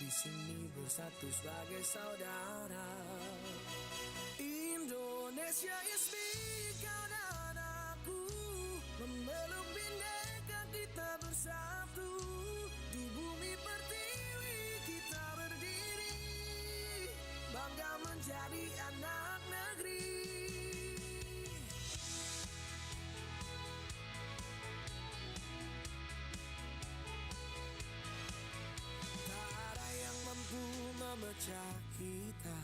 di sini bersatu sebagai saudara. Indonesia is me, kau dan aku, memeluk bhinneka kita bersatu. Di bumi pertiwi kita berdiri, bangga menjadi anak negeri. Tak ada yang mampu memecah kita,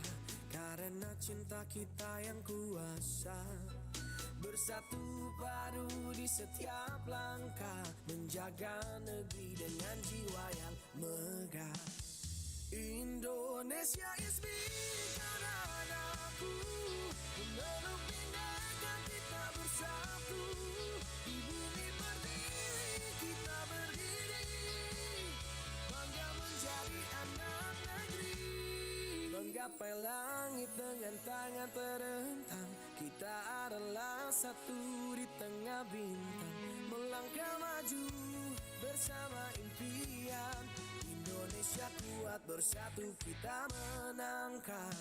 karena cinta kita yang kuasa. Bersatu padu di setiap langkah, menjaga negeri dengan jiwa yang megah. Indonesia is me, kau dan aku, memeluk bhinneka kita bersatu. Di bumi pertiwi kita berdiri, bangga menjadi anak negeri. Menggapai langit dengan tangan terentang, kita adalah satu di tengah bintang. Melangkah maju bersama impian, Indonesia kuat bersatu kita menangkan.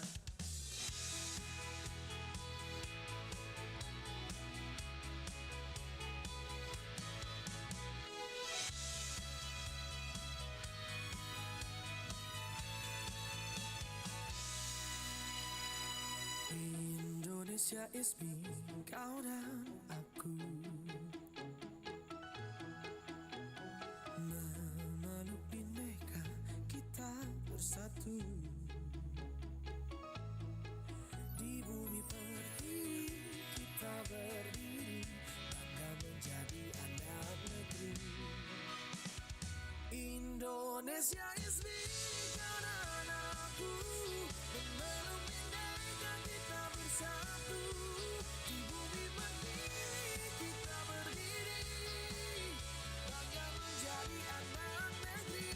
Indonesia is me, kau dan aku, memeluk bhinneka kita bersatu. Di bumi pertiwi kita berdiri, bangga menjadi anak negeri. Indonesia is me, kau dan aku, memeluk bhinneka kita bersatu. Di bumi pertiwi kita berdiri, bangga menjadi anak negeri.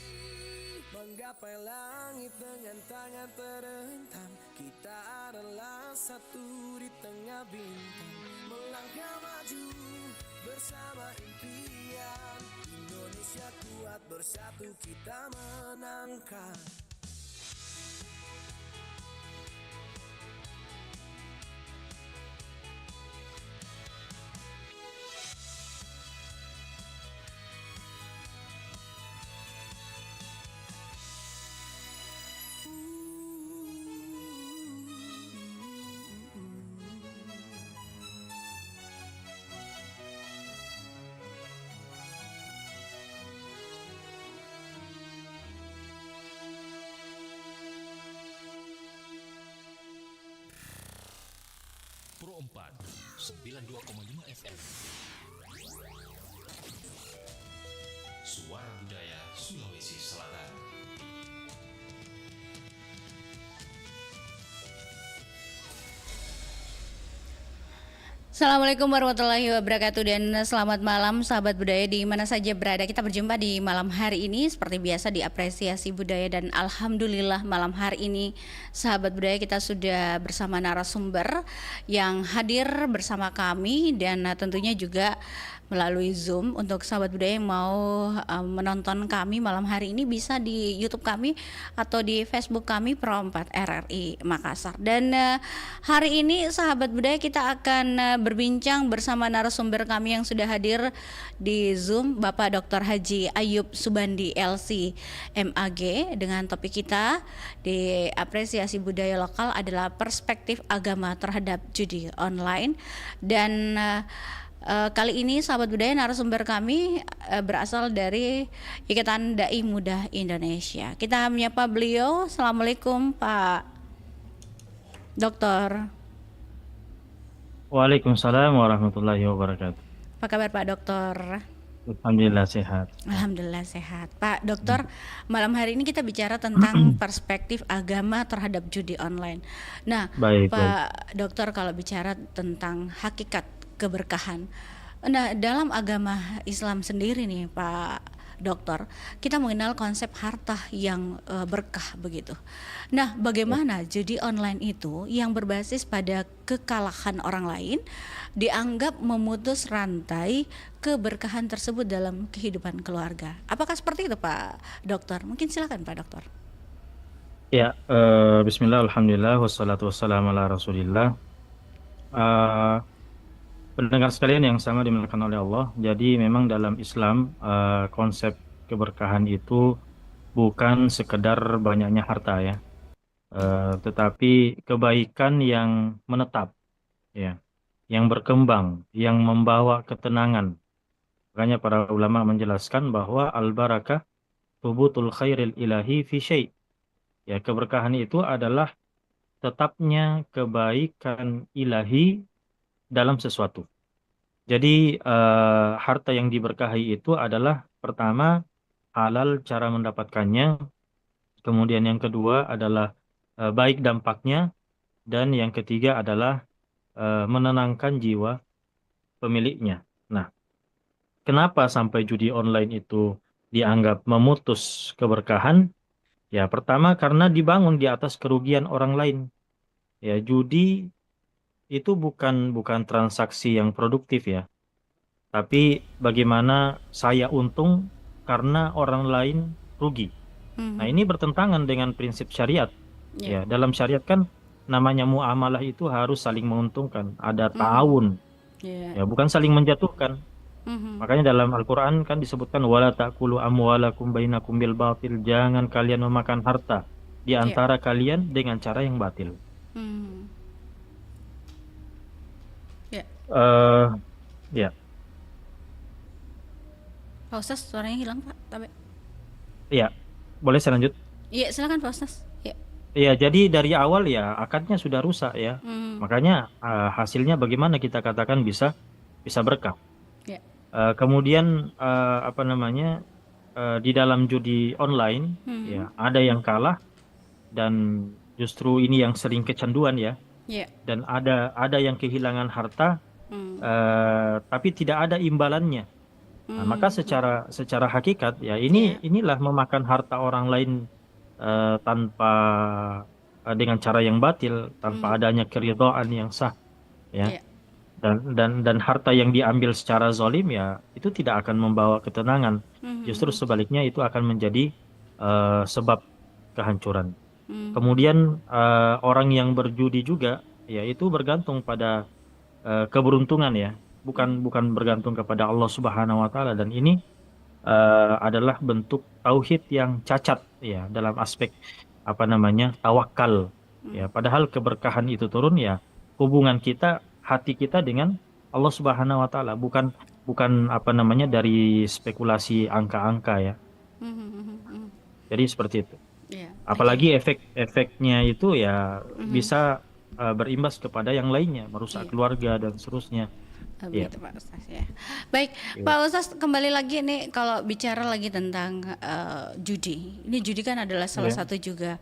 Menggapai langit dengan tangan terentang, kita adalah satu di tengah bintang. Melangkah maju bersama impian, Indonesia kuat bersatu kita menangkan. Pro 4 92,5 FM. Suara Budaya Sulawesi Selatan. Assalamualaikum warahmatullahi wabarakatuh dan selamat malam sahabat budaya di mana saja berada. Kita berjumpa di malam hari ini seperti biasa di Apresiasi Budaya, dan alhamdulillah malam hari ini sahabat budaya kita sudah bersama narasumber yang hadir bersama kami, dan tentunya juga melalui Zoom. Untuk sahabat budaya yang mau menonton kami malam hari ini bisa di YouTube kami atau di Facebook kami Pro 4 RRI Makassar. Dan hari ini sahabat budaya kita akan berbincang bersama narasumber kami yang sudah hadir di Zoom, Bapak Dr. Haji Ayub Subandi LC MAG, dengan topik kita di Apresiasi Budaya Lokal adalah perspektif agama terhadap judi online. Dan kali ini sahabat budaya narasumber kami berasal dari Ikatan Dai Muda Indonesia. Kita menyapa beliau. Assalamualaikum Pak Dokter. Waalaikumsalam warahmatullahi wabarakatuh. Apa kabar Pak Dokter? Alhamdulillah sehat. Alhamdulillah sehat. Pak Dokter, malam hari ini kita bicara tentang perspektif agama terhadap judi online. Nah, Pak Dokter, kalau bicara tentang hakikat keberkahan, nah dalam agama Islam sendiri nih Pak Dokter, kita mengenal konsep harta yang berkah begitu. Nah, bagaimana judi online itu yang berbasis pada kekalahan orang lain dianggap memutus rantai keberkahan tersebut dalam kehidupan keluarga? Apakah seperti itu Pak Dokter? Mungkin silakan Pak Dokter. Ya, Bismillah, Alhamdulillah, wassalatu wassalamu ala Rasulillah. Eh, Pendengar sekalian yang sangat dimuliakan oleh Allah. Jadi memang dalam Islam konsep keberkahan itu bukan sekedar banyaknya harta ya, tetapi kebaikan yang menetap, ya, yang berkembang, yang membawa ketenangan. Makanya para ulama menjelaskan bahwa al-barakah tubutul khairil ilahi fi syai'. Ya, keberkahan itu adalah tetapnya kebaikan ilahi dalam sesuatu. Jadi harta yang diberkahi itu adalah pertama halal cara mendapatkannya, kemudian yang kedua adalah baik dampaknya, dan yang ketiga adalah menenangkan jiwa pemiliknya. Nah, kenapa sampai judi online itu dianggap memutus keberkahan? Ya, pertama karena dibangun di atas kerugian orang lain. Ya, judi itu bukan transaksi yang produktif ya, tapi bagaimana saya untung karena orang lain rugi. Nah, Mhm. ini bertentangan dengan prinsip syariat. Ya. Ya, dalam syariat kan namanya muamalah itu harus saling menguntungkan, ada Mhm. ta'awun, Ya. ya, bukan saling menjatuhkan. Mhm. Makanya dalam Al-Qur'an kan disebutkan wala ta'kulu amwalakum bainakum bil batil, jangan kalian memakan harta di Ya. antara kalian dengan cara yang batil. Mhm. Ya. eh ya, Pak Ustaz, suaranya hilang Pak. Tapi ya. Boleh saya lanjut? iya, silakan Pak Ustaz. Ya. Ya, jadi dari awal ya akadnya sudah rusak ya. Mhm. Makanya hasilnya bagaimana kita katakan bisa bisa berkah. Ya. Kemudian apa namanya, di dalam judi online ya Mhm. ada yang kalah, dan justru ini yang sering kecanduan ya. Ya. Dan ada yang kehilangan harta, Mhm. tapi tidak ada imbalannya. Nah, maka Mhm. secara hakikat ya Ya. inilah memakan harta orang lain tanpa dengan cara yang batil, tanpa Mhm. adanya keridhaan yang sah ya. Ya. Dan harta yang diambil secara zalim ya itu tidak akan membawa ketenangan. Justru Mhm. sebaliknya itu akan menjadi sebab kehancuran. Mhm. Kemudian orang yang berjudi juga ya itu bergantung pada keberuntungan ya, bukan Mhm. bukan bergantung kepada Allah Subhanahu wa taala, dan ini adalah bentuk tauhid yang cacat ya dalam aspek apa namanya tawakal ya. Mhm. Padahal keberkahan itu turun ya hubungan kita, hati kita dengan Allah Subhanahu wa taala, bukan bukan apa namanya dari spekulasi angka-angka ya. Mhm. Mhm. Mhm. Jadi seperti itu. Ya. Oke. Apalagi efeknya itu ya Mhm. bisa berimbas kepada yang lainnya, merusak Iya. keluarga dan seterusnya. Iya. Begitu Pak Ustaz ya. Baik, Iya. Pak Ustaz, kembali lagi nih kalau bicara lagi tentang judi. Ini judi kan adalah salah Iya. satu juga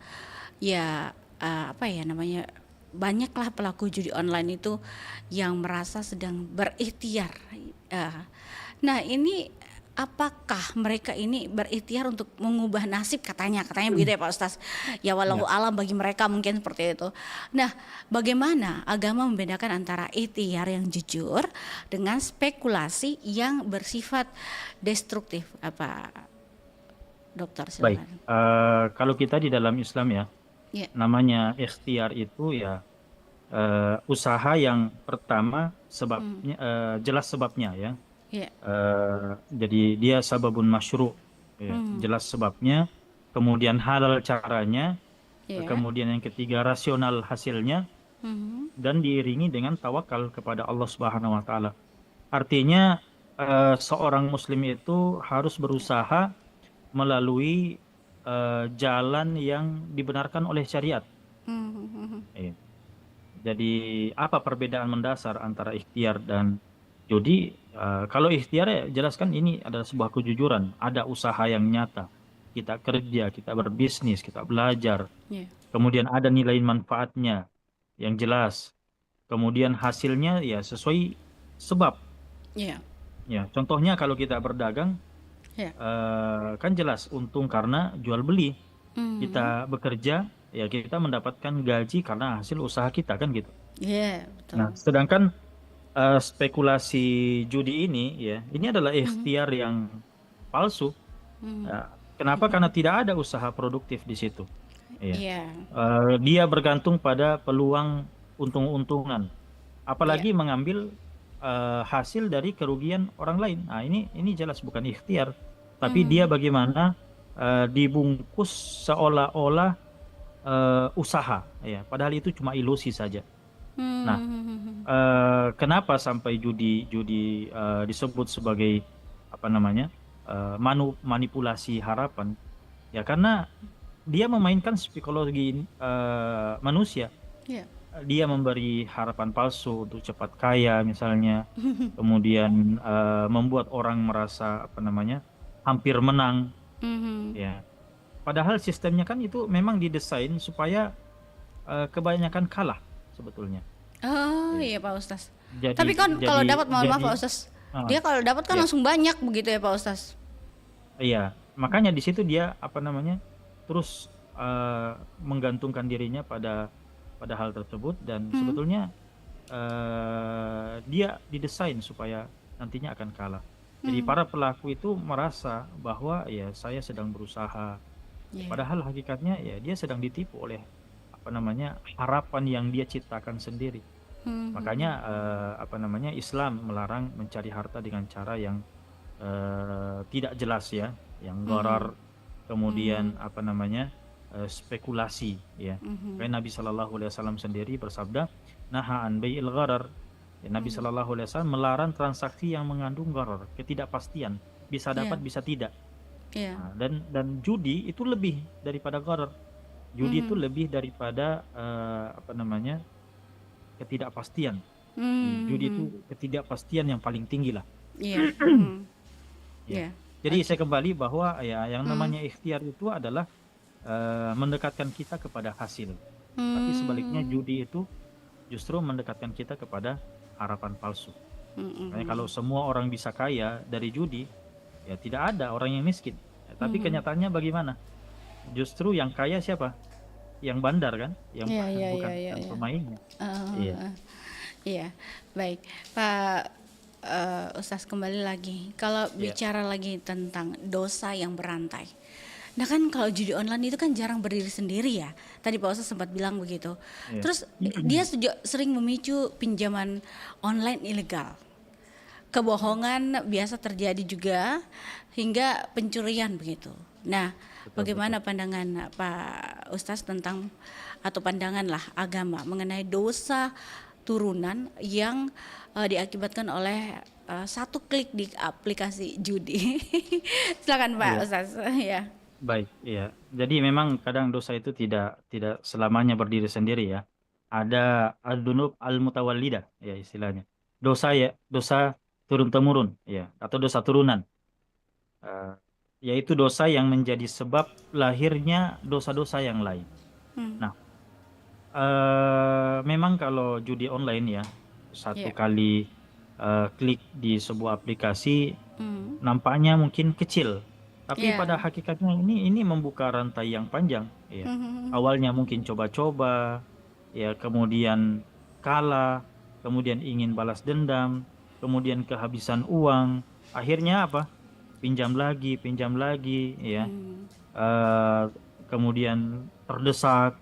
ya, apa ya namanya, banyaklah pelaku judi online itu yang merasa sedang berikhtiar. Eh, Nah, ini apakah mereka ini berikhtiar untuk mengubah nasib, katanya begitu ya Pak Ustaz. Ya walau Ya. alam bagi mereka mungkin seperti itu. Nah, bagaimana agama membedakan antara ikhtiar yang jujur dengan spekulasi yang bersifat destruktif? Apa dokter, Baik. silakan. Kalau kita di dalam Islam ya, Ya. namanya ikhtiar itu ya usaha yang pertama Hmm. sebabnya, jelas sebabnya ya. Ya. Jadi dia sababun masyru', ya, Hmm. jelas sebabnya, kemudian halal caranya, Ya. kemudian yang ketiga rasional hasilnya, Hmm. dan diiringi dengan tawakal kepada Allah Subhanahu wa taala. Artinya seorang muslim itu harus berusaha melalui jalan yang dibenarkan oleh syariat. Hmm. Hmm. Hmm. Iya. Jadi apa perbedaan mendasar antara ikhtiar dan judi? Kalau ikhtiar ya jelaskan ini adalah sebuah kejujuran, ada usaha yang nyata. Kita kerja, kita berbisnis, kita belajar. Ya. Kemudian ada nilai manfaatnya yang jelas. Kemudian hasilnya ya sesuai sebab. Ya. Ya, contohnya kalau kita berdagang, Ya. kan jelas untung karena jual beli. Kita Hmm. bekerja, ya kita mendapatkan gaji karena hasil usaha kita kan gitu. Ya, Nah, betul. sedangkan spekulasi judi ini ya, ini adalah Hmm. ikhtiar yang palsu. Hmm. Ya, kenapa? Karena tidak ada usaha produktif di situ. ya. Iya. Dia bergantung pada peluang untung-untungan, Iya. apalagi mengambil hasil dari kerugian orang lain. Nah, ini jelas bukan ikhtiar, tapi dia Mhm. bagaimana dibungkus seolah-olah usaha, ya. Padahal itu cuma ilusi saja. Nah, Mhm. kenapa sampai judi judi disebut sebagai apa namanya manipulasi harapan? Ya karena dia memainkan psikologi manusia. Iya. Dia memberi harapan palsu untuk cepat kaya misalnya, kemudian membuat orang merasa apa namanya hampir menang, Mhm. ya. Padahal sistemnya kan itu memang didesain supaya kebanyakan kalah sebetulnya. Oh Ya. iya Pak Ustaz. Jadi Tapi kan kalau jadi dapat, mohon maaf jadi Pak Ustaz, ah, dia kalau dapat kan ya, langsung banyak begitu ya Pak Ustaz. iya. Makanya di situ dia apa namanya terus menggantungkan dirinya pada hal tersebut dan Hmm. sebetulnya dia didesain supaya nantinya akan kalah. Jadi Hmm. para pelaku itu merasa bahwa ya saya sedang berusaha, Iya. padahal hakikatnya ya dia sedang ditipu oleh apa namanya harapan yang dia ciptakan sendiri. Makanya Hmm. apa namanya Islam melarang mencari harta dengan cara yang tidak jelas ya, yang gharar, Hmm. kemudian Hmm. apa namanya spekulasi ya. Hmm. Kayak Nabi Shallallahu Alaihi Wasallam sendiri bersabda, naha an bai'il gharar. Ya, Nabi Hmm. Shallallahu Alaihi Wasallam melarang transaksi yang mengandung gharar, ketidakpastian, bisa dapat Iya. bisa tidak. Iya. Nah, dan judi itu lebih daripada gharar. Judi itu Hmm. lebih daripada apa namanya ketidakpastian. Judi itu Hmm. ketidakpastian yang paling tinggi lah. Iya. Hmm. Ya. Iya. Jadi Oke. saya kembali bahwa ya yang Hmm. namanya ikhtiar itu adalah mendekatkan kita kepada hasil. Tapi sebaliknya Hmm. judi itu justru mendekatkan kita kepada harapan palsu. Makanya kalau Hmm. semua orang bisa kaya dari judi, ya tidak ada orang yang miskin. Ya, tapi Hmm. kenyataannya bagaimana? Justru yang kaya siapa? Yang bandar kan, yang Iya, iya, iya, bukan iya, iya. pemainnya. Iya, Eh, iya, baik. Pak Ustaz, kembali lagi. Kalau iya, bicara lagi tentang dosa yang berantai. Nah kan kalau judi online itu kan jarang berdiri sendiri ya. Tadi Pak Ustaz sempat bilang begitu. iya. Terus dia sering memicu pinjaman online ilegal. Kebohongan biasa terjadi juga hingga pencurian begitu. Nah, Betul, betul. bagaimana pandangan Pak Ustaz tentang atau pandangan lah agama mengenai dosa turunan yang diakibatkan oleh satu klik di aplikasi judi. Silakan Pak Iya. Ustaz. Ya. Baik, iya. Jadi memang kadang dosa itu tidak tidak selamanya berdiri sendiri ya. Ada ad-dunub al-mutawallidah ya istilahnya. Dosa ya, dosa turun temurun ya atau dosa turunan. Eh, yaitu dosa yang menjadi sebab lahirnya dosa-dosa yang lain. Hmm. Nah, memang kalau judi online ya, satu Ya. kali klik di sebuah aplikasi Hmm. nampaknya mungkin kecil, tapi pada Ya. hakikatnya ini membuka rantai yang panjang, ya. Hmm. Awalnya mungkin coba-coba, ya, kemudian kalah, kemudian ingin balas dendam, kemudian kehabisan uang, akhirnya apa? Pinjam lagi, ya. Hmm. Eh, kemudian terdesak,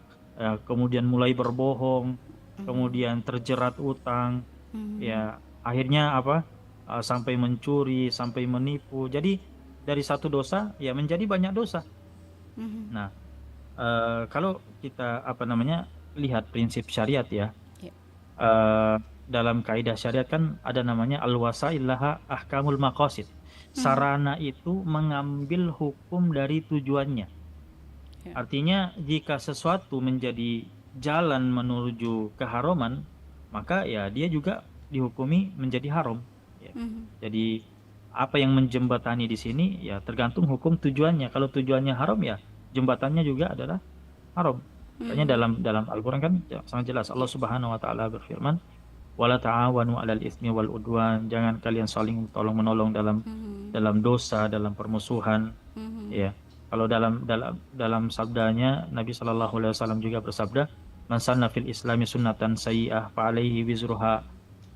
kemudian mulai berbohong, Hmm. kemudian terjerat utang, Hmm. ya akhirnya apa sampai mencuri sampai menipu jadi dari satu dosa ya menjadi banyak dosa. Hmm. Nah, kalau kita apa namanya lihat prinsip syariat ya, Ya. eh, dalam kaidah syariat kan ada namanya al-wasail laha ahkamul maqasid. Hmm. Sarana itu mengambil hukum dari tujuannya. Ya. Artinya jika sesuatu menjadi jalan menuju keharaman, maka ya dia juga dihukumi menjadi haram. Ya. Hmm. Jadi apa yang menjembatani di sini ya tergantung hukum tujuannya. Kalau tujuannya haram ya jembatannya juga adalah haram. Makanya Hmm. dalam Al-Qur'an kan sangat jelas Allah Subhanahu wa taala berfirman, "Wala ta'awanu 'alal itsmi wal udwan." Jangan kalian saling tolong-menolong dalam Hmm. dosa, dalam permusuhan, Hmm. ya. Kalau dalam sabdanya Nabi Shallallahu Alaihi Wasallam juga bersabda, "Man sanna fil Islami sunnatan sayyi'ah fa alaihi wizruha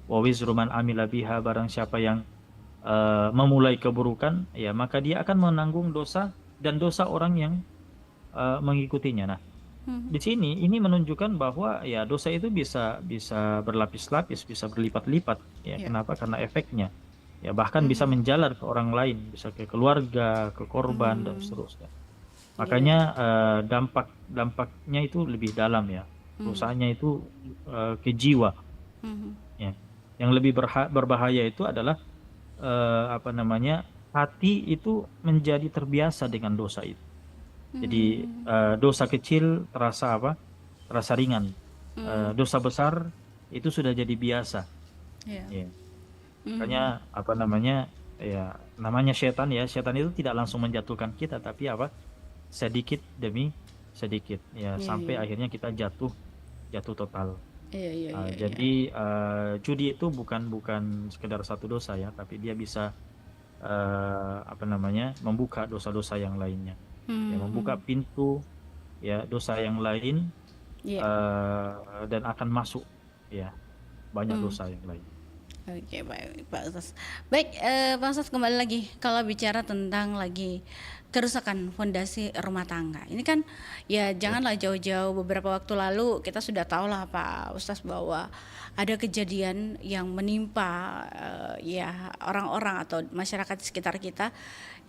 wa wizru man amila biha." Barang siapa yang memulai keburukan, ya maka dia akan menanggung dosa dan dosa orang yang mengikutinya. Nah, Mhm. di sini ini menunjukkan bahwa ya dosa itu bisa bisa berlapis-lapis, bisa berlipat-lipat ya. Ya. Kenapa? Karena efeknya. Ya bahkan bisa Mhm. menjalar ke orang lain, bisa ke keluarga, ke korban dan Mhm. seterusnya. Iya. Makanya dampaknya itu lebih dalam ya. Mhm. Dosanya itu ke jiwa Mhm. ya. Yang lebih berbahaya itu adalah apa namanya? Hati itu menjadi terbiasa dengan dosa itu. Jadi Mhm. dosa kecil terasa apa? Terasa ringan. Mhm. Dosa besar itu sudah jadi biasa. Iya. Ya. Mhm. Makanya apa namanya? Ya, namanya setan ya. Setan itu tidak langsung menjatuhkan kita, tapi apa? Sedikit demi sedikit. Ya, Iya, sampai iya. akhirnya kita jatuh jatuh total. Iya, iya, iya, iya. Jadi judi itu bukan sekedar satu dosa ya, tapi dia bisa apa namanya? Membuka dosa-dosa yang lainnya. Ya, membuka Mhm. pintu ya dosa yang lain Iya. dan akan masuk ya banyak Mhm. dosa yang lain. Oke, baik Pak Ustaz. Baik, Pak Ustaz, kembali lagi kalau bicara tentang lagi kerusakan fondasi rumah tangga. Ini kan ya Ya, janganlah jauh-jauh, beberapa waktu lalu kita sudah tahu lah Pak Ustaz bahwa ada kejadian yang menimpa ya orang-orang atau masyarakat di sekitar kita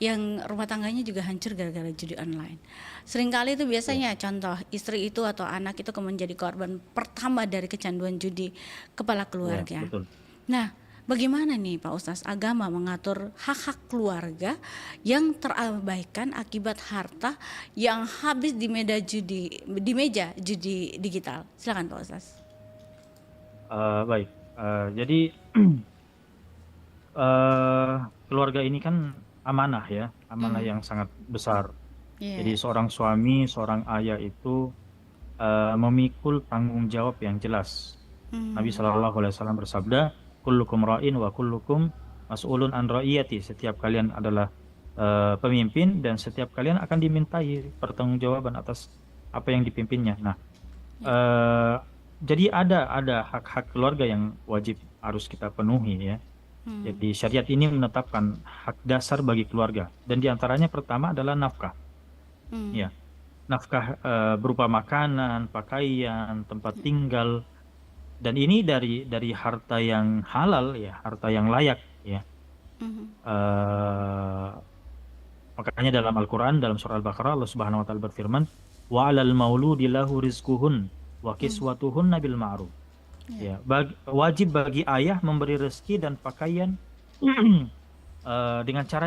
yang rumah tangganya juga hancur gara-gara judi online. Seringkali itu ya, biasanya contoh istri itu atau anak itu menjadi korban pertama dari kecanduan judi kepala ya, keluarga. betul. Nah, bagaimana nih Pak Ustaz agama mengatur hak-hak keluarga yang terabaikan akibat harta yang habis di meja judi digital? Silakan Pak Ustaz. Baik. Jadi eh keluarga ini kan amanah ya, amanah Mhm. yang sangat besar. Jadi Iya. seorang suami, seorang ayah itu memikul tanggung jawab yang jelas. Nabi Mhm. Shallallahu Alaihi Wasallam bersabda, "Kullukum ra'in wa kullukum mas'ulun an ra'iyati." Setiap kalian adalah pemimpin dan setiap kalian akan dimintai pertanggungjawaban atas apa yang dipimpinnya. Nah, Iya. eh, jadi ada hak-hak keluarga yang wajib harus kita penuhi ya. Mhm. Jadi syariat ini menetapkan hak dasar bagi keluarga dan diantaranya pertama adalah nafkah. Mhm. Ya, nafkah berupa makanan, pakaian, tempat tinggal, dan ini dari harta yang halal ya, harta yang layak ya. Mhm. Eh, Makanya dalam Al-Quran dalam surah Al-Baqarah Allah Subhanahu Wa Taala berfirman, wa 'alal mauludi lahu rizquhun wa Mhm. kiswatuhunna bil ma'ruf. Iya. Ya, wajib bagi ayah memberi rezeki dan pakaian dengan cara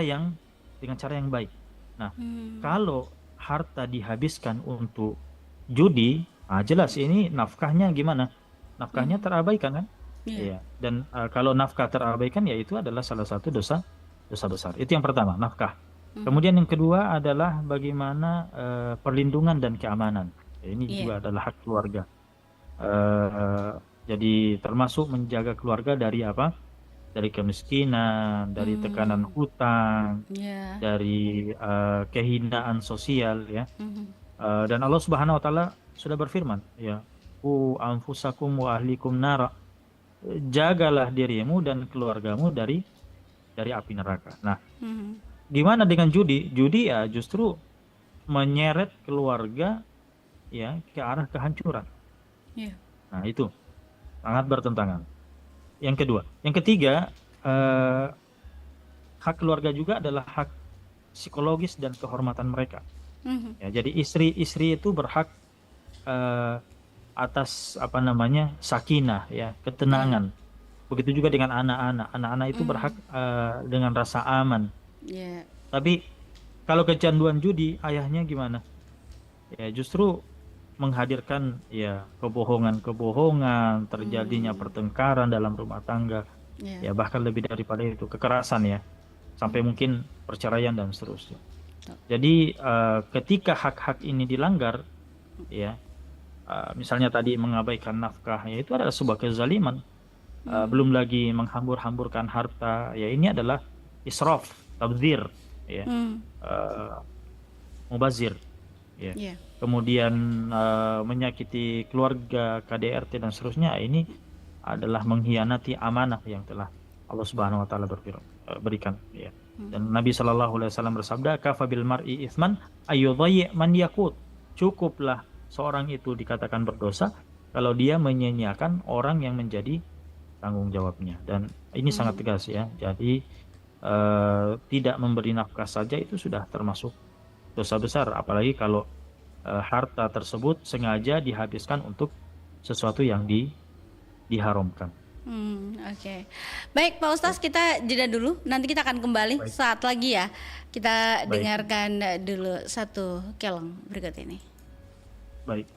yang baik. Nah, Mhm. kalau harta dihabiskan untuk judi, jelas ini nafkahnya gimana? Nafkahnya Mhm. terabaikan kan? Iya. Iya. Dan kalau nafkah terabaikan, ya itu adalah salah satu dosa besar. Itu yang pertama, nafkah. Mhm. Kemudian yang kedua adalah bagaimana perlindungan dan keamanan. Ya, ini Iya. juga adalah hak keluarga. Eh, jadi termasuk menjaga keluarga dari apa? Dari kemiskinan, dari tekanan Mhm. hutang, Iya. dari kehinaan sosial ya. Mhm. Dan Allah Subhanahu wa taala sudah berfirman ya, "Qu anfusakum wa ahlikum nara." Jagalah dirimu dan keluargamu dari api neraka. Nah, Mhm. gimana dengan judi? Judi ya justru menyeret keluarga ya ke arah kehancuran. Iya. Nah, itu sangat bertentangan. Yang kedua, yang ketiga, eh, hak keluarga juga adalah hak psikologis dan kehormatan mereka. Mhm. Ya, jadi istri itu berhak eh, atas apa namanya sakinah ya, Iya. ketenangan. Begitu juga dengan anak-anak. Anak-anak itu berhak Mhm. dengan rasa aman. Iya. Tapi kalau kecanduan judi, ayahnya gimana? Ya justru menghadirkan ya kebohongan-kebohongan, terjadinya Mhm. pertengkaran dalam rumah tangga, Iya. ya bahkan lebih daripada itu kekerasan ya, sampai Mhm. mungkin perceraian dan seterusnya. Tuh. Jadi ketika hak-hak ini dilanggar, ya misalnya tadi mengabaikan nafkah, ya itu adalah sebuah kezaliman. Mhm. Belum lagi menghambur-hamburkan harta, ya ini adalah israf, tabdzir, ya, Mhm. eh, mubazir, ya. Iya. Kemudian menyakiti keluarga, KDRT dan seterusnya, ini adalah mengkhianati amanah yang telah Allah Subhanahu Wa Taala berikan, ya. Mhm. Dan Nabi Shallallahu Alaihi Wasallam bersabda, "Kafa bil mar'i itsman ayyudhayyi man yakut." Cukuplah seorang itu dikatakan berdosa kalau dia menyia-nyiakan orang yang menjadi tanggung jawabnya. Dan ini sangat tegas ya. Jadi tidak memberi nafkah saja itu sudah termasuk dosa besar, apalagi kalau harta tersebut sengaja dihabiskan untuk sesuatu yang diharamkan. Oke. Baik Pak Ustaz, kita jeda dulu. Nanti kita akan kembali Baik. saat lagi ya. Kita Baik. dengarkan dulu satu keleng berikut ini. Baik.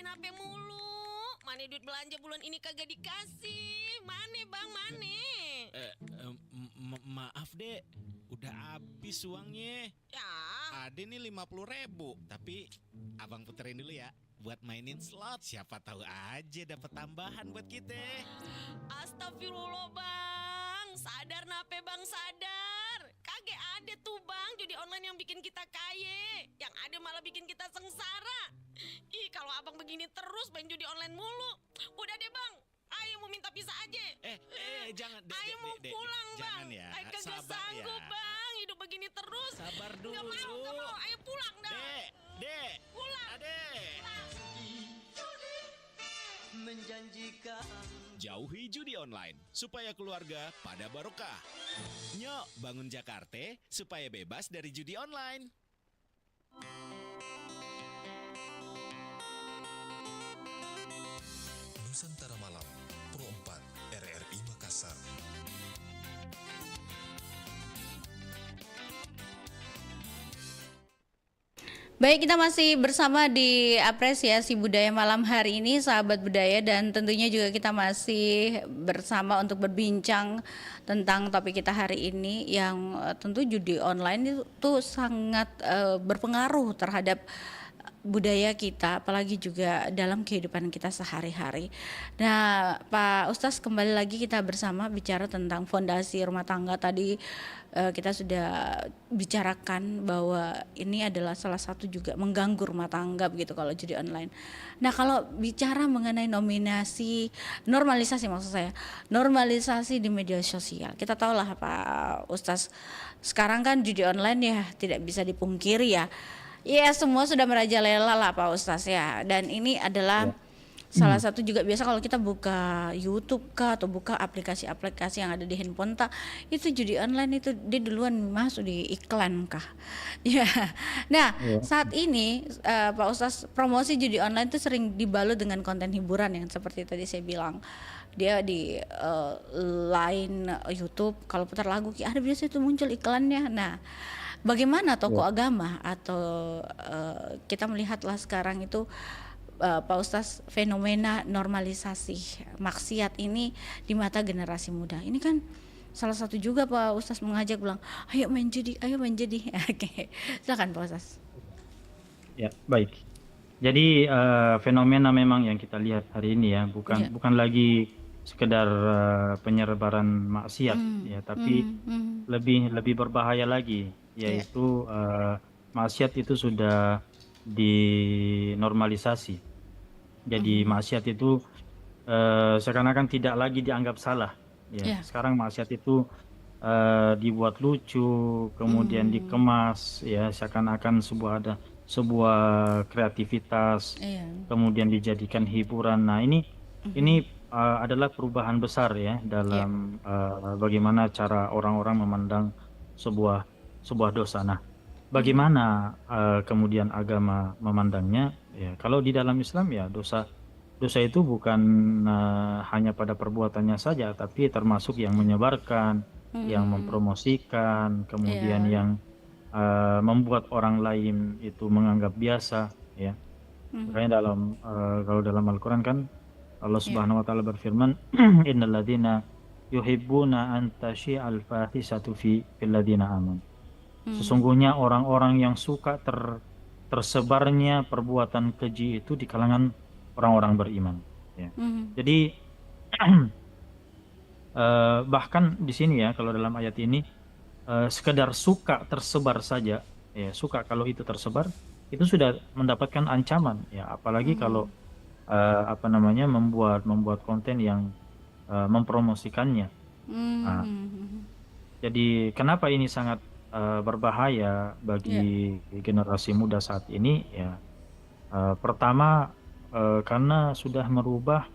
HP mulu. Mana duit belanja bulan ini kagak dikasih. Mana bang, mana? Maaf dek, udah habis uangnya. Ya, Ada nih 50.000, tapi abang puterin dulu ya buat mainin slot. Siapa tahu aja dapat tambahan buat kita. astagfirullah bang. Sadar nape bang, sadar. Kagak ada tuh bang judi online yang bikin kita kaya. Yang ada malah bikin kita sengsara. Ih, kalau abang begini terus main judi online mulu. Udah deh bang, ayo mau minta pisah aja. Jangan dek, Ayo mau pulang bang. jangan ya, Ayo kagak sabar sanggup ya. bang, hidup begini terus. Sabar dulu. Gak mau. Ayo pulang dah. Dek, Pulang. adek. Menjanjikan Jauhi judi online supaya keluarga pada barokah. Nyok, bangun Jakarta supaya bebas dari judi online. Nusantara Malam, Pro 4, RRI Makassar. Baik, kita masih bersama di apresiasi budaya malam hari ini, sahabat budaya, dan tentunya juga kita masih bersama untuk berbincang tentang topik kita hari ini yang tentu judi online itu sangat berpengaruh terhadap budaya kita, apalagi juga dalam kehidupan kita sehari-hari. Nah, Pak Ustaz, kembali lagi kita bersama bicara tentang fondasi rumah tangga. Tadi kita sudah bicarakan bahwa ini adalah salah satu juga mengganggu rumah tangga begitu kalau judi online. Nah, kalau bicara mengenai normalisasi maksud saya, normalisasi di media sosial. Kita tahu lah Pak Ustaz, sekarang kan judi online ya tidak bisa dipungkiri ya. Ya, semua sudah merajalela lah Pak Ustaz ya. Dan ini adalah salah satu juga biasa kalau kita buka YouTube kah atau buka aplikasi-aplikasi yang ada di handphone itu judi online itu dia duluan masuk di iklan kah. Ya. Nah, saat ini Pak Ustaz, promosi judi online itu sering dibalut dengan konten hiburan yang seperti tadi saya bilang. Dia di line YouTube kalau putar lagu ada biasa itu muncul iklannya. Nah, bagaimana tokoh agama atau kita melihatlah sekarang itu Pak Ustaz, fenomena normalisasi maksiat ini di mata generasi muda. Ini kan salah satu juga Pak Ustaz mengajak bilang, ayo main judi. Oke, silakan Pak Ustaz. Ya, baik. Jadi fenomena memang yang kita lihat hari ini ya, bukan lagi sekedar penyebaran maksiat ya, tapi lebih berbahaya lagi, yaitu maksiat itu sudah dinormalisasi. Jadi maksiat itu seakan-akan tidak lagi dianggap salah. Ya, sekarang maksiat itu dibuat lucu, kemudian dikemas, ya seakan-akan sebuah kreativitas, kemudian dijadikan hiburan. Nah, ini adalah perubahan besar ya dalam bagaimana cara orang-orang memandang sebuah dosa. Nah, bagaimana kemudian agama memandangnya? Ya, kalau di dalam Islam ya dosa itu bukan hanya pada perbuatannya saja, tapi termasuk yang menyebarkan, yang mempromosikan, kemudian yang membuat orang lain itu menganggap biasa. Ya, makanya kalau dalam Al-Quran kan Allah Subhanahu Wa Taala berfirman, Innalladzina yuhibbuna an tasyi'al fahisatu fil ladzina amanu. Sesungguhnya orang-orang yang suka tersebarnya perbuatan keji itu di kalangan orang-orang beriman. Ya. Jadi bahkan di sini ya, kalau dalam ayat ini sekedar suka tersebar saja, ya suka kalau itu tersebar itu sudah mendapatkan ancaman. Ya, apalagi kalau membuat konten yang mempromosikannya. Nah, jadi kenapa ini sangat berbahaya bagi generasi muda saat ini ya, pertama karena sudah merubah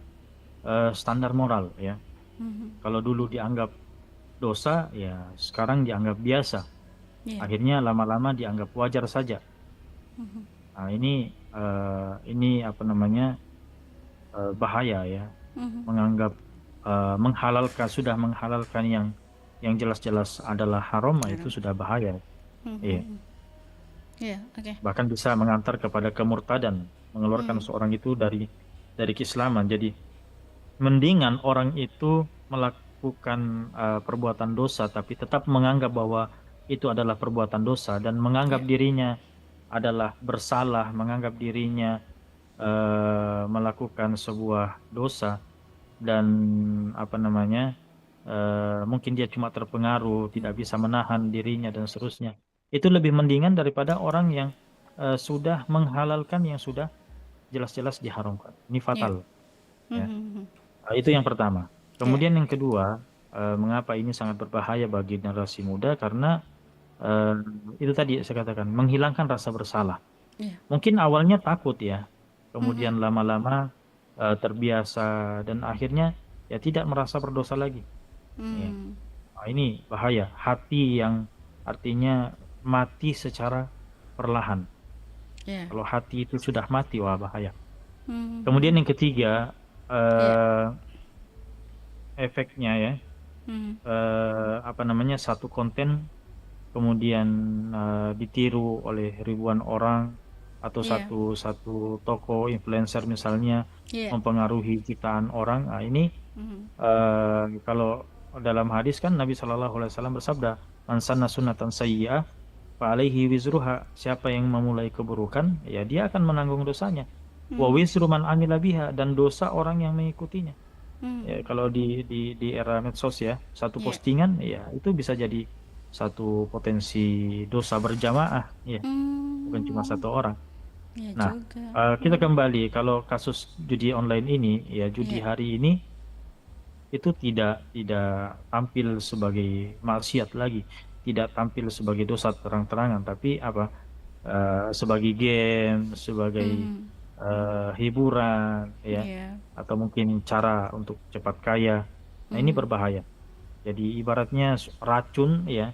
standar moral ya. Kalau dulu dianggap dosa ya sekarang dianggap biasa, akhirnya lama-lama dianggap wajar saja. Nah, ini bahaya ya, menganggap sudah menghalalkan yang jelas-jelas adalah haram, itu sudah bahaya. Bahkan bisa mengantar kepada kemurtadan mengeluarkan seorang itu dari keislaman. Jadi mendingan orang itu melakukan perbuatan dosa tapi tetap menganggap bahwa itu adalah perbuatan dosa dan menganggap Ya. dirinya adalah bersalah, menganggap dirinya melakukan sebuah dosa dan apa namanya mungkin dia cuma terpengaruh, tidak bisa menahan dirinya dan seterusnya. Itu lebih mendingan daripada orang yang sudah menghalalkan yang sudah jelas-jelas diharamkan. Ini Ya. fatal. Ya. Mhm. Itu yang pertama. Ya. Kemudian yang kedua, mengapa ini sangat berbahaya bagi generasi muda? Karena eh, itu tadi saya katakan menghilangkan rasa bersalah. Ya. Mungkin awalnya takut ya, Mhm. kemudian lama-lama terbiasa dan akhirnya ya tidak merasa berdosa lagi. Ya. Hmm. Nah, ini bahaya. Hati yang artinya mati secara perlahan. Ya. Kalau hati itu sudah mati, wah bahaya. Mhm. Kemudian yang ketiga, Ya. efeknya ya, Mhm. apa namanya, satu konten kemudian ditiru oleh ribuan orang atau Ya. satu toko influencer misalnya Ya. mempengaruhi jutaan orang. Nah, ini Mhm. kalau dalam hadis kan Nabi Shallallahu Alaihi Wasallam bersabda, "Man sanna sunnatan sayyi'ah fa alaihi wizruha." Siapa yang memulai keburukan, ya dia akan menanggung dosanya. Wa wizru man amila biha, dan dosa orang yang mengikutinya. Ya, Mhm. kalau di era medsos ya, satu Ya. postingan ya itu bisa jadi satu potensi dosa berjamaah, ya, bukan cuma Hmm. satu orang. Ya Nah, juga. kita kembali kalau kasus judi online ini, ya judi Ya. hari ini itu tidak tampil sebagai maksiat lagi, tidak tampil sebagai dosa terang-terangan, tapi apa? Sebagai game, sebagai Mhm. hiburan, ya, Ya. atau mungkin cara untuk cepat kaya. Nah, ini Mhm. berbahaya. Jadi ibaratnya racun ya,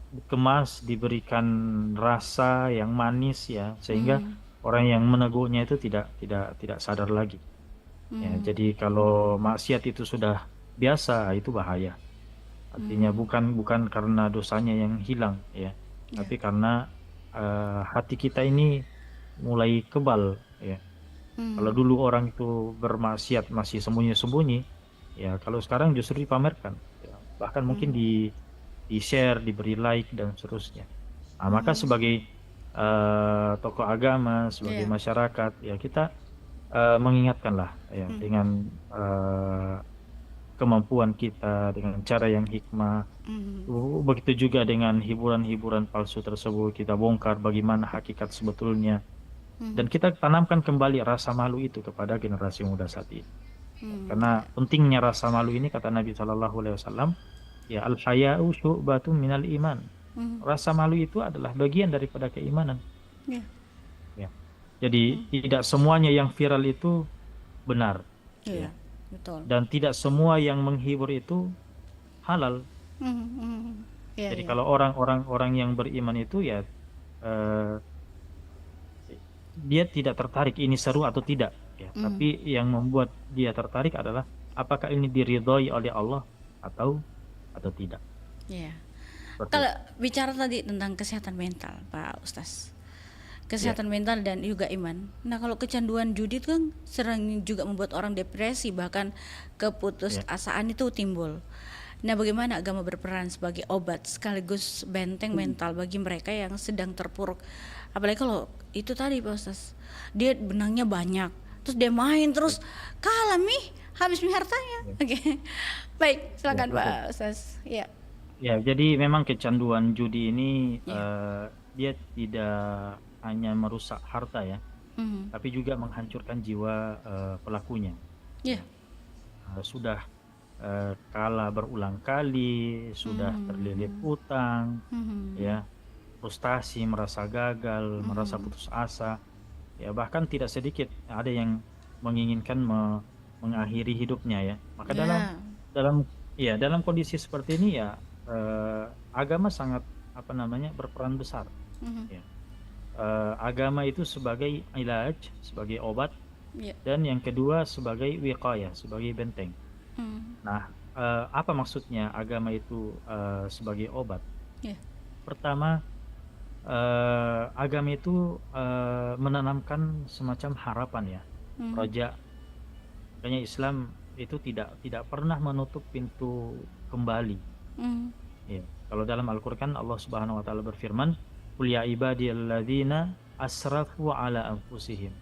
dikemas, diberikan rasa yang manis ya, sehingga Mhm. orang yang meneguknya itu tidak sadar lagi. Ya, Mhm. jadi kalau maksiat itu sudah biasa, itu bahaya. Artinya Mhm. bukan karena dosanya yang hilang ya, Ya. tapi karena hati kita ini mulai kebal ya. Kalau Mhm. dulu orang itu bermaksiat masih sembunyi-sembunyi, ya kalau sekarang justru dipamerkan, ya. Bahkan mungkin Mhm. di share, diberi like dan seterusnya. Nah, maka Mhm. sebagai tokoh agama, sebagai Ya. masyarakat, ya kita mengingatkanlah ya Mhm. dengan kemampuan kita, dengan cara yang hikmah. Mhm. Begitu juga dengan hiburan-hiburan palsu tersebut, kita bongkar bagaimana hakikat sebetulnya. Dan Mhm. kita tanamkan kembali rasa malu itu kepada generasi muda saat ini. Karena Ya. pentingnya rasa malu ini kata Nabi Shallallahu Alaihi Wasallam, ya al-haya'u syu'batun minal iman. Mhm. Rasa malu itu adalah bagian daripada keimanan. Ya. Ya. Jadi tidak semuanya yang viral itu benar, Iya, ya. betul. Dan tidak semua yang menghibur itu halal. Mhm. Mhm. Ya, Jadi ya. kalau orang yang beriman itu ya eh, dia tidak tertarik ini seru atau tidak, ya. Mhm. Tapi yang membuat dia tertarik adalah apakah ini diridhoi oleh Allah atau tidak. Iya. Seperti Kalau itu. bicara tadi tentang kesehatan mental, Pak Ustaz. Ya, Kesehatan mental dan juga iman. Nah, kalau kecanduan judi itu kan sering juga membuat orang depresi, bahkan ya, keputusasaan itu timbul. Nah, bagaimana agama berperan sebagai obat sekaligus benteng mental bagi mereka yang sedang terpuruk? Apalagi kalau itu tadi Pak Ustaz, dia benangnya banyak, terus dia main terus kalah habis hartanya. ya, Oke. Baik, ya, silakan betul. Pak Ustaz. Ya. Ya, jadi memang kecanduan judi ini Ya. dia tidak hanya merusak harta ya, Mhm. tapi juga menghancurkan jiwa pelakunya. Ya. Sudah kalah berulang kali, sudah terlilit utang, Mhm. ya, frustasi, merasa gagal, merasa putus asa, ya bahkan tidak sedikit ada yang menginginkan mengakhiri hidupnya ya. Maka Ya. dalam kondisi seperti ini ya agama sangat apa namanya berperan besar. Mhm. Ya. Agama itu sebagai ilaj, sebagai obat, Ya. dan yang kedua sebagai wiqayah, sebagai benteng. Mhm. Nah, apa maksudnya agama itu sebagai obat? Ya. Pertama, agama itu menanamkan semacam harapan ya, roja. Makanya Islam itu tidak pernah menutup pintu kembali. Ya. Kalau dalam Al-Qur'an Allah Subhanahu wa taala berfirman, "Qul ya ibadiyalladzina asrafu ala anfusihim."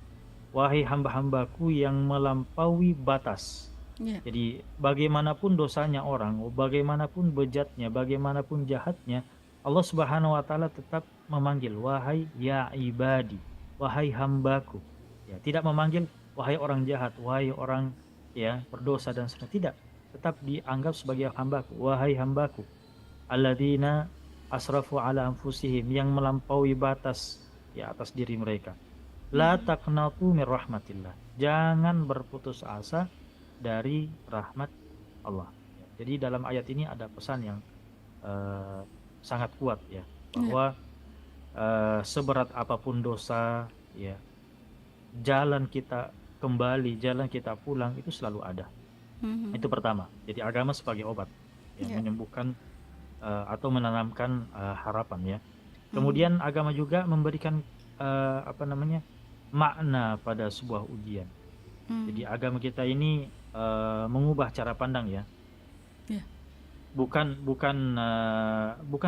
Wahai hamba-hambaku yang melampaui batas. Ya. Jadi bagaimanapun dosanya orang, bagaimanapun bejatnya, bagaimanapun jahatnya, Allah Subhanahu wa taala tetap memanggil, "Wahai ya ibadi, wahai hambaku." Ya, tidak memanggil wahai orang jahat, wahai orang ya berdosa dan sebagainya. Tidak, tetap dianggap sebagai hambaku, wahai hambaku. Alladzina asrafu ala anfusihim, yang melampaui batas ya atas diri mereka. La taqnatu mir rahmatillah. Jangan berputus asa dari rahmat Allah. Jadi dalam ayat ini ada pesan yang sangat kuat ya, bahwa seberat apapun dosa ya, jalan kita kembali, jalan kita pulang itu selalu ada. Itu pertama. Jadi agama sebagai obat ya, menyembuhkan atau menanamkan harapan ya. Kemudian agama juga memberikan makna pada sebuah ujian. Jadi agama kita ini mengubah cara pandang ya. Ya. Bukan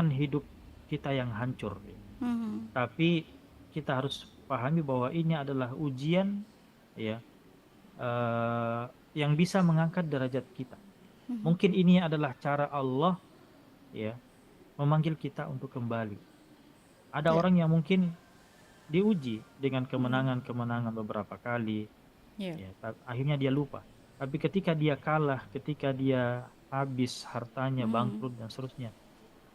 hidup kita yang hancur, tapi kita harus pahami bahwa ini adalah ujian ya, yang bisa mengangkat derajat kita. Mungkin ini adalah cara Allah ya memanggil kita untuk kembali. Ada orang yang mungkin diuji dengan kemenangan-kemenangan beberapa kali, ya, akhirnya dia lupa. Tapi ketika dia kalah, ketika dia habis hartanya, bangkrut dan seterusnya,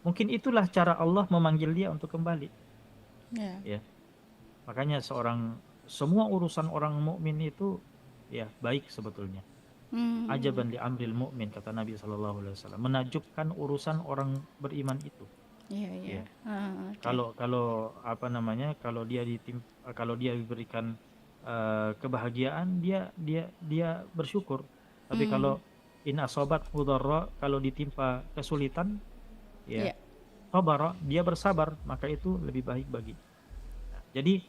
mungkin itulah cara Allah memanggil dia untuk kembali. Ya, makanya semua urusan orang mukmin itu ya baik sebetulnya. Ajaban li amril mu'min, kata Nabi SAW. Menakjubkan urusan orang beriman itu. Iya. Kalau kalau dia diberikan kebahagiaan, dia bersyukur. Tapi kalau in asobat mudarra, kalau ditimpa kesulitan ya, sabara, dia bersabar, maka itu lebih baik bagi. Jadi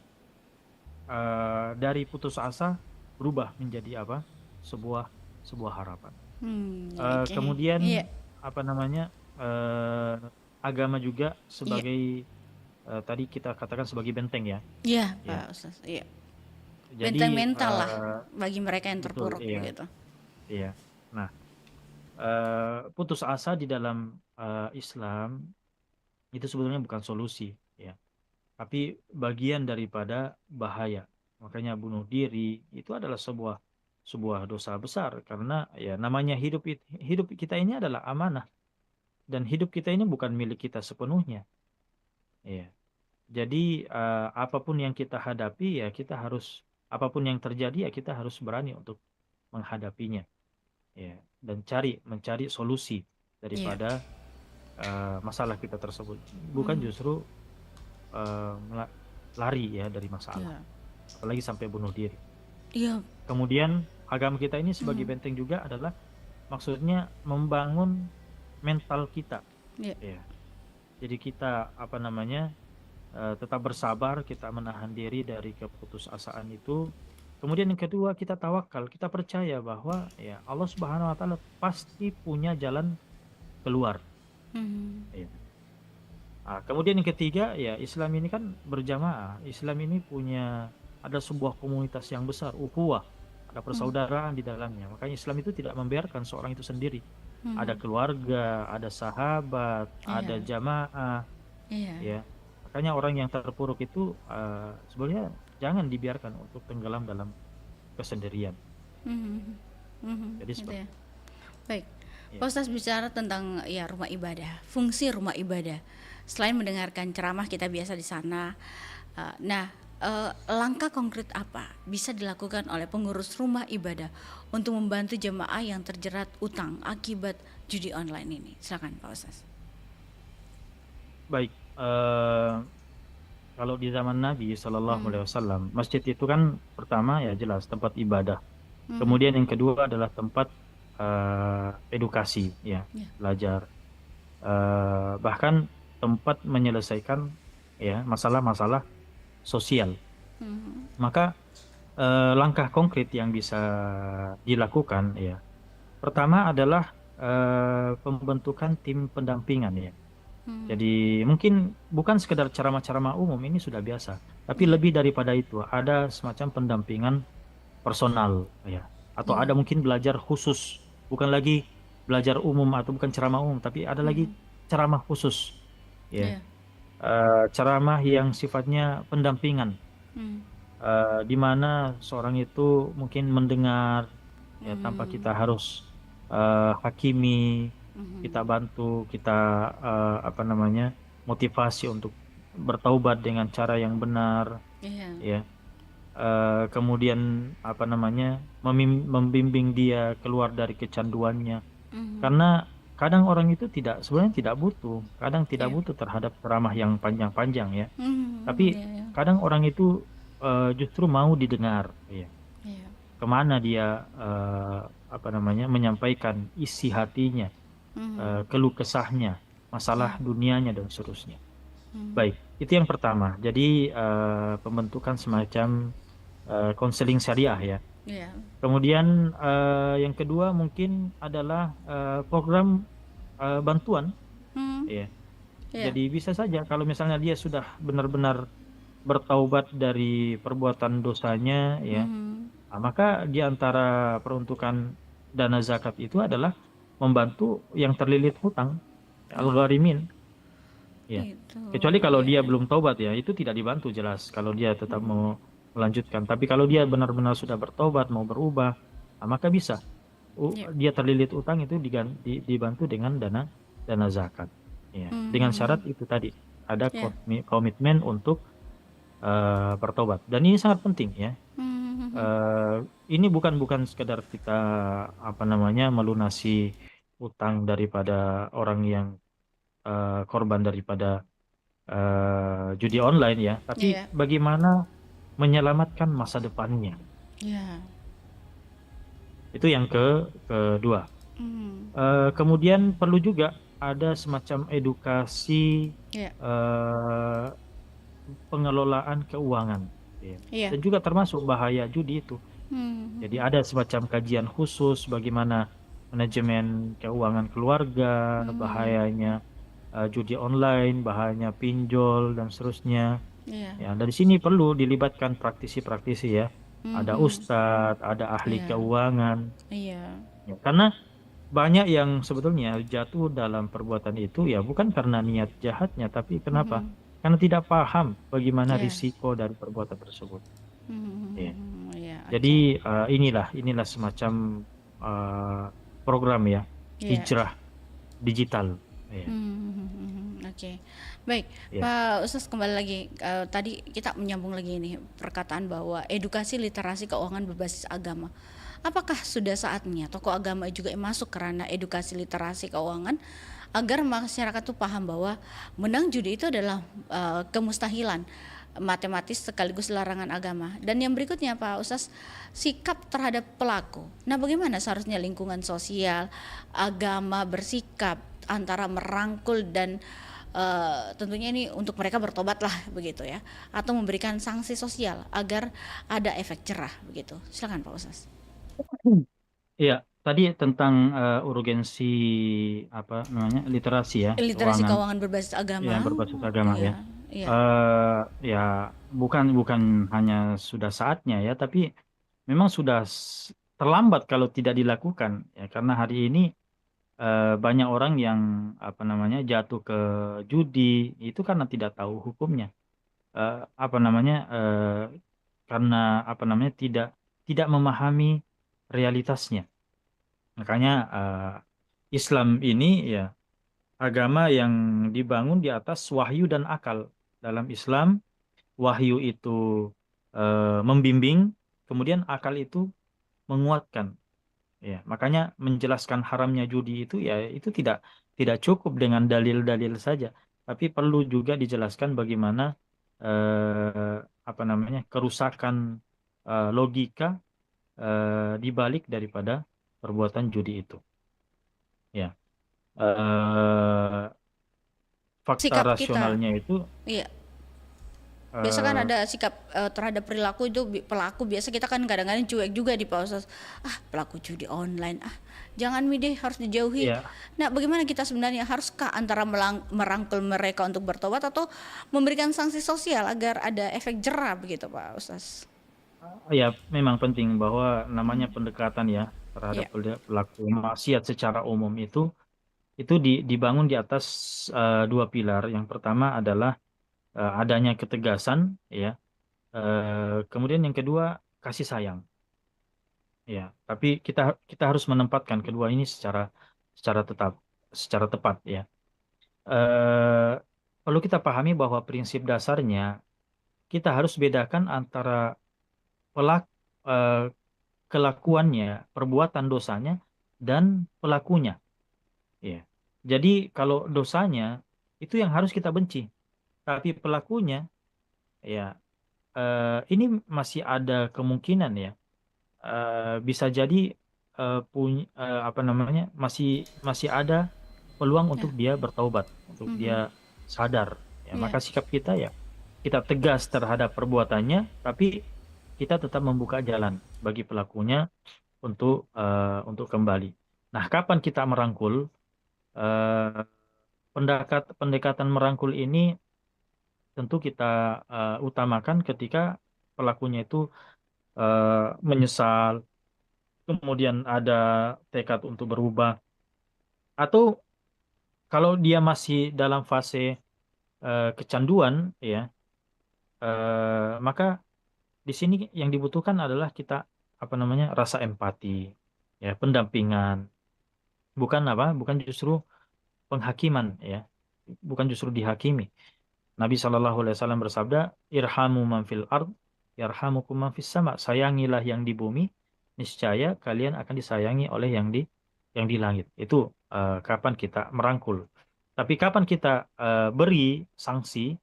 dari putus asa berubah menjadi apa? Sebuah harapan. Kemudian agama juga sebagai tadi kita katakan sebagai benteng ya. Iya, Pak Ustaz. Iya. Jadi, benteng mental lah bagi mereka yang terpuruk gitu. Iya. Nah, putus asa di dalam Islam itu sebetulnya bukan solusi ya, tapi bagian daripada bahaya. Makanya bunuh diri itu adalah sebuah dosa besar, karena ya namanya hidup kita ini adalah amanah, dan hidup kita ini bukan milik kita sepenuhnya. Ya. Jadi apapun yang kita hadapi ya apapun yang terjadi ya kita harus berani untuk menghadapinya. Ya, dan mencari solusi daripada masalah kita tersebut. Bukan justru lari ya dari masalah. Apalagi sampai bunuh diri. Kemudian agama kita ini sebagai benteng juga adalah maksudnya membangun mental kita. Ya. Jadi kita tetap bersabar, kita menahan diri dari keputusasaan itu. Kemudian yang kedua, kita tawakal, kita percaya bahwa ya Allah Subhanahu wa taala pasti punya jalan keluar. Ya. Nah, kemudian yang ketiga ya, Islam ini kan berjamaah. Islam ini ada sebuah komunitas yang besar, ukhuwah, ada persaudaraan di dalamnya. Makanya Islam itu tidak membiarkan seorang itu sendiri. Ada keluarga, ada sahabat, ada jamaah. Ya. Makanya orang yang terpuruk itu sebenarnya jangan dibiarkan untuk tenggelam dalam kesendirian. Jadi seperti ya. Baik, Pak Ustaz bicara tentang ya rumah ibadah, fungsi rumah ibadah. Selain mendengarkan ceramah kita biasa di sana, langkah konkret apa bisa dilakukan oleh pengurus rumah ibadah untuk membantu jemaah yang terjerat utang akibat judi online ini? Silakan Pak Ustaz. Baik. Kalau di zaman Nabi SAW, masjid itu kan pertama ya jelas tempat ibadah. Kemudian yang kedua adalah tempat edukasi ya, belajar. Bahkan tempat menyelesaikan ya, masalah-masalah sosial. Mhm. Maka langkah konkret yang bisa dilakukan ya, pertama adalah pembentukan tim pendampingan ya. Hmm. Jadi mungkin bukan sekedar ceramah-ceramah umum, ini sudah biasa, tapi Iya. lebih daripada itu ada semacam pendampingan personal ya, atau ada Hmm. mungkin belajar khusus, bukan lagi belajar umum atau bukan ceramah umum, tapi ada lagi Mhm. ceramah khusus ya. Iya. Ceramah yang sifatnya pendampingan, Hmm. di mana seorang itu mungkin mendengar ya tanpa Hmm. kita harus hakimi, kita Mhm. bantu, kita apa namanya, motivasi untuk bertaubat dengan cara yang benar Iya. ya. Kemudian apa namanya, membimbing dia keluar dari kecanduannya, Mhm. karena kadang orang itu sebenarnya tidak butuh, kadang tidak Iya. butuh terhadap ceramah yang panjang-panjang ya, Mhm. tapi Iya, iya. kadang orang itu justru mau didengar ya, Iya. kemana dia apa namanya, menyampaikan isi hatinya, Mhm. keluh kesahnya, masalah Iya. dunianya dan seterusnya. Mhm. Baik, itu yang pertama. Jadi pembentukan semacam konseling syariah ya. Iya. Kemudian yang kedua mungkin adalah program bantuan Mhm. ya. Iya. Jadi bisa saja kalau misalnya dia sudah benar-benar bertaubat dari perbuatan dosanya ya, Mhm. maka di antara peruntukan dana zakat itu adalah membantu yang terlilit hutang, Oh, al-gharimin ya. itu. Kecuali kalau Iya, dia iya. belum taubat ya, itu tidak dibantu jelas kalau dia tetap Mhm. mau melanjutkan. Tapi kalau dia benar-benar sudah bertobat, mau berubah, maka bisa. Iya. Dia terlilit utang itu dibantu dengan dana dana zakat. Ya, dengan syarat Mhm. itu tadi ada Iya. komitmen untuk bertobat. Dan ini sangat penting ya. Mhm. Eh, ini bukan bukan sekedar kita apa namanya, melunasi utang daripada orang yang korban daripada judi online ya, tapi Iya. bagaimana menyelamatkan masa depannya. Iya. Itu yang kedua. Mhm. Kemudian perlu juga ada semacam edukasi Iya. eh, pengelolaan keuangan, ya. Iya. Dan juga termasuk bahaya judi itu. Jadi Mhm. ada semacam kajian khusus bagaimana manajemen keuangan keluarga, Mhm. bahayanya judi online, bahayanya pinjol dan seterusnya. Iya. Ya, dari sini perlu dilibatkan praktisi-praktisi ya. Ada Mhm. ustadz, ada ahli Iya. keuangan. Iya. Ya, karena banyak yang sebetulnya jatuh dalam perbuatan itu ya bukan karena niat jahatnya, tapi kenapa? Mhm. Karena tidak paham bagaimana Iya. risiko dari perbuatan tersebut. Ya. Mhm. Iya, Jadi oke. inilah semacam eh, program ya, Iya. hijrah digital. Ya, Oke, baik, ya. Pak Ustaz, kembali lagi, tadi kita menyambung lagi ini perkataan bahwa edukasi literasi keuangan berbasis agama. Apakah sudah saatnya tokoh agama juga masuk ke ranah edukasi literasi keuangan agar masyarakat tuh paham bahwa menang judi itu adalah kemustahilan matematis sekaligus larangan agama. Dan yang berikutnya Pak Ustaz, sikap terhadap pelaku. Nah, bagaimana seharusnya lingkungan sosial, agama bersikap antara merangkul dan tentunya ini untuk mereka bertobat lah begitu ya, atau memberikan sanksi sosial agar ada efek jerah begitu. Silakan Pak Ustaz. Iya, tadi tentang urgensi apa namanya, literasi ya, Literasi keuangan keuangan berbasis agama. yang berbasis agama ya. Iya, iya. Ya bukan bukan hanya sudah saatnya ya, tapi memang sudah terlambat kalau tidak dilakukan ya, karena hari ini banyak orang yang apa namanya jatuh ke judi itu karena tidak tahu hukumnya. Apa namanya, karena apa namanya, tidak memahami realitasnya. Makanya Islam ini ya agama yang dibangun di atas wahyu dan akal. Dalam Islam, wahyu itu membimbing, kemudian akal itu menguatkan. Ya, makanya menjelaskan haramnya judi itu ya itu tidak tidak cukup dengan dalil-dalil saja, tapi perlu juga dijelaskan bagaimana apa namanya, kerusakan logika di balik daripada perbuatan judi itu. Ya, fakta Sikap kita. rasionalnya itu Iya. Biasa kan Eh, ada sikap terhadap perilaku itu pelaku, biasa kita kan kadang-kadang cuek juga di proses, ah pelaku judi online, ah jangan mi deh, harus dijauhi. ya, Nah bagaimana kita sebenarnya, haruskah antara merangkul mereka untuk bertobat atau memberikan sanksi sosial agar ada efek jerah begitu Pak Ustaz? ya memang penting bahwa namanya pendekatan ya terhadap Ya, pelaku maksiat secara umum itu dibangun di atas dua pilar. Yang pertama adalah adanya ketegasan, ya. Kemudian yang kedua kasih sayang, ya. Tapi kita kita harus menempatkan kedua ini secara tetap, secara tepat, ya. Eh, Perlu kita pahami bahwa prinsip dasarnya kita harus bedakan antara pelak kelakuannya, perbuatan dosanya, dan pelakunya. Ya. Jadi kalau dosanya itu yang harus kita benci, tapi pelakunya, ya, ini masih ada kemungkinan ya, bisa jadi punya apa namanya, masih masih ada peluang untuk ya, dia bertaubat, untuk dia mhm, sadar. Ya, maka ya, sikap kita ya kita tegas terhadap perbuatannya, tapi kita tetap membuka jalan bagi pelakunya untuk kembali. Nah, kapan kita merangkul? Eh, pendekatan merangkul ini tentu kita utamakan ketika pelakunya itu menyesal, kemudian ada tekad untuk berubah, atau kalau dia masih dalam fase kecanduan, ya, maka di sini yang dibutuhkan adalah kita apa namanya rasa empati, ya, pendampingan, bukan justru penghakiman, ya, bukan justru dihakimi. Nabi Shallallahu Alaihi Wasallam bersabda, "Irhamu man fil ard, yarhamukum man fis sama." Sayangilah yang di bumi, niscaya kalian akan disayangi oleh yang di langit. Itu kapan kita merangkul. Tapi kapan kita beri sanksi,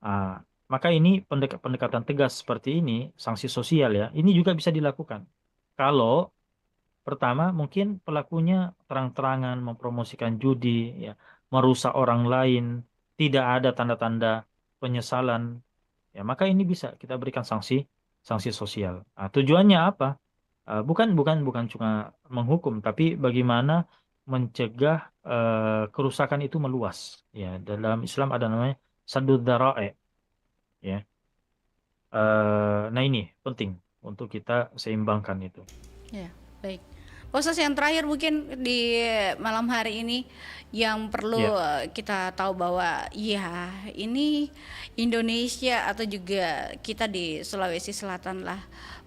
ah, maka ini pendekatan tegas seperti ini, sanksi sosial ya, ini juga bisa dilakukan. Kalau pertama, mungkin pelakunya terang-terangan mempromosikan judi, ya, merusak orang lain, tidak ada tanda-tanda penyesalan, ya, maka ini bisa kita berikan sanksi sanksi sosial. Nah, tujuannya apa? Bukan bukan bukan cuma menghukum, tapi bagaimana mencegah kerusakan itu meluas. Ya, dalam Islam ada namanya saddud dzara'i, ya. Nah, ini penting untuk kita seimbangkan itu. ya, baik. Proses yang terakhir mungkin di malam hari ini yang perlu Ya. kita tahu bahwa ya ini Indonesia atau juga kita di Sulawesi Selatan lah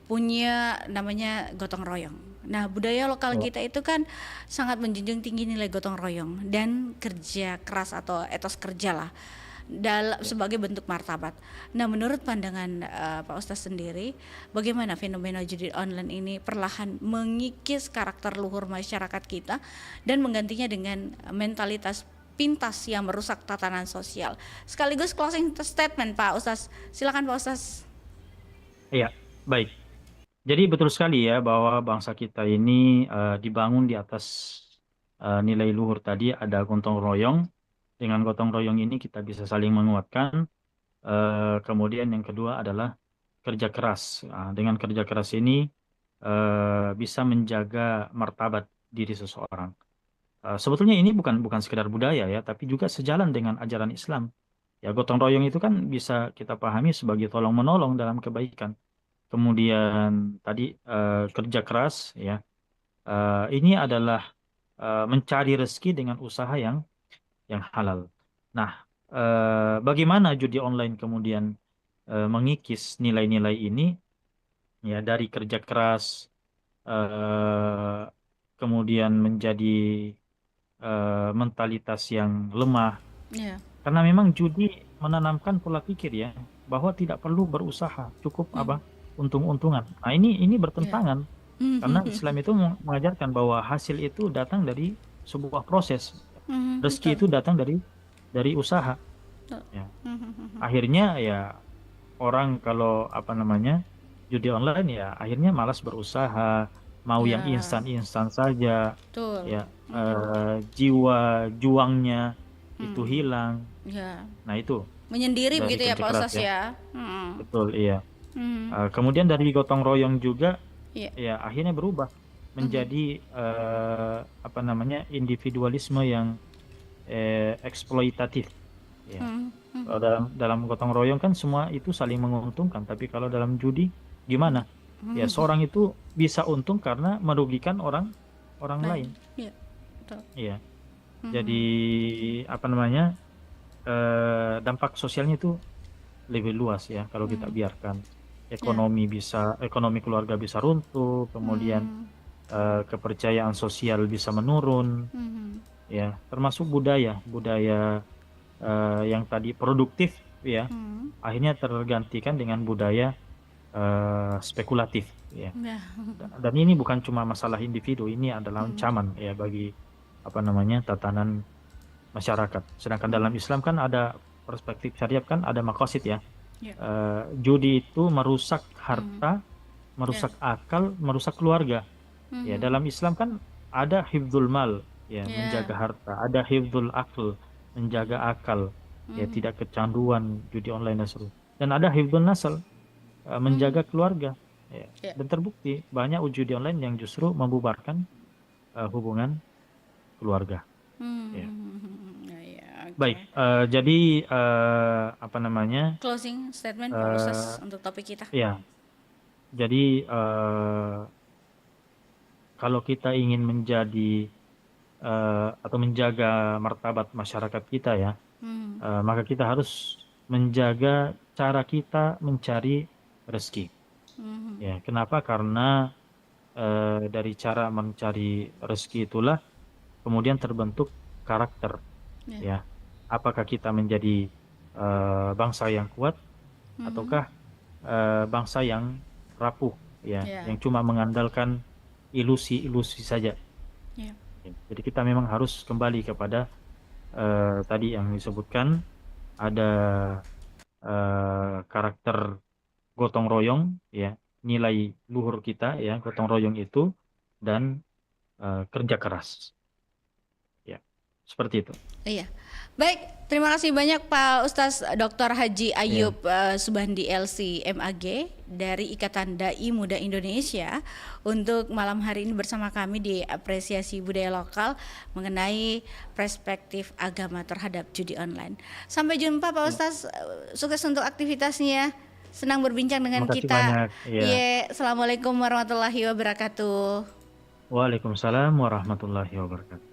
punya namanya gotong royong. Nah, budaya lokal Ya. kita itu kan sangat menjunjung tinggi nilai gotong royong dan kerja keras atau etos kerja lah sebagai bentuk martabat. Nah, menurut pandangan Pak Ustaz sendiri, bagaimana fenomena judi online ini perlahan mengikis karakter luhur masyarakat kita dan menggantinya dengan mentalitas pintas yang merusak tatanan sosial. Sekaligus closing statement Pak Ustaz. Silakan Pak Ustaz. Iya, baik. Jadi betul sekali ya bahwa bangsa kita ini dibangun di atas nilai luhur tadi, ada gotong royong. Dengan gotong royong ini kita bisa saling menguatkan. Kemudian yang kedua adalah kerja keras. Dengan kerja keras ini bisa menjaga martabat diri seseorang. Sebetulnya ini bukan bukan sekedar budaya ya, tapi juga sejalan dengan ajaran Islam. Ya, gotong royong itu kan bisa kita pahami sebagai tolong menolong dalam kebaikan. Kemudian tadi kerja keras, ya. Ini adalah mencari rezeki dengan usaha yang halal. Nah, bagaimana judi online kemudian mengikis nilai-nilai ini, ya, dari kerja keras kemudian menjadi mentalitas yang lemah, Ya. karena memang judi menanamkan pola pikir ya bahwa tidak perlu berusaha, cukup apa, untung-untungan. Nah, ini Ya. bertentangan karena Islam itu mengajarkan bahwa hasil itu datang dari sebuah proses. Rezeki Betul. itu datang dari usaha, Betul. ya. Akhirnya ya orang kalau apa namanya judi online ya akhirnya malas berusaha, mau yang Ya, instan-instan saja, betul. ya. Jiwa juangnya itu hilang. Ya. Nah itu Menyendiri dari begitu ya kerja Pak keras Ustaz ya. ya. Mm-mm. Betul, iya. Mm. Kemudian dari gotong royong juga, Iya. ya akhirnya berubah menjadi apa namanya, individualisme yang eksploitatif. Ya. Mm. Mm. Kalau dalam gotong royong kan semua itu saling menguntungkan, tapi kalau dalam judi gimana? Ya seorang itu bisa untung karena merugikan orang lain. Iya, betul. Iya. Jadi apa namanya, dampak sosialnya itu lebih luas ya kalau kita biarkan. Ekonomi keluarga bisa runtuh, kemudian kepercayaan sosial bisa menurun, ya, termasuk budaya yang tadi produktif ya, akhirnya tergantikan dengan budaya spekulatif ya. Ya. Dan ini bukan cuma masalah individu, ini adalah ancaman ya bagi apa namanya, tatanan masyarakat. Sedangkan dalam Islam kan ada perspektif syariat, kan ada maqasid ya. Ya. Judi itu merusak harta, merusak akal, merusak keluarga. Ya, dalam Islam kan ada hifdzul mal ya, menjaga harta, ada hifdzul akal, menjaga akal, ya, tidak kecanduan judi online dan seterusnya. Dan ada hifdzul nasl, menjaga keluarga. Ya. Dan terbukti banyak judi online yang justru membubarkan hubungan keluarga. Ya. Ya, oke. Baik, jadi apa namanya? Closing statement Pak Ustaz untuk topik kita. Ya, jadi kalau kita ingin menjadi atau menjaga martabat masyarakat kita ya, maka kita harus menjaga cara kita mencari rezeki. Ya, kenapa? Karena dari cara mencari rezeki itulah kemudian terbentuk karakter. Ya, apakah kita menjadi bangsa yang kuat ataukah bangsa yang rapuh ya, yang cuma mengandalkan ilusi-ilusi saja. Ya, jadi kita memang harus kembali kepada tadi yang disebutkan, ada karakter gotong royong ya, nilai luhur kita ya, gotong royong itu, dan kerja keras. Ya, seperti itu. Iya. Baik, terima kasih banyak Pak Ustaz Dr. Haji Ayub Subandi LC MAG dari Ikatan Dai Muda Indonesia untuk malam hari ini bersama kami di Apresiasi Budaya Lokal mengenai perspektif agama terhadap judi online. Sampai jumpa Pak Ustaz, sukses untuk aktivitasnya. Senang berbincang dengan Terima kasih kita. banyak. Assalamualaikum warahmatullahi wabarakatuh. Waalaikumsalam warahmatullahi wabarakatuh.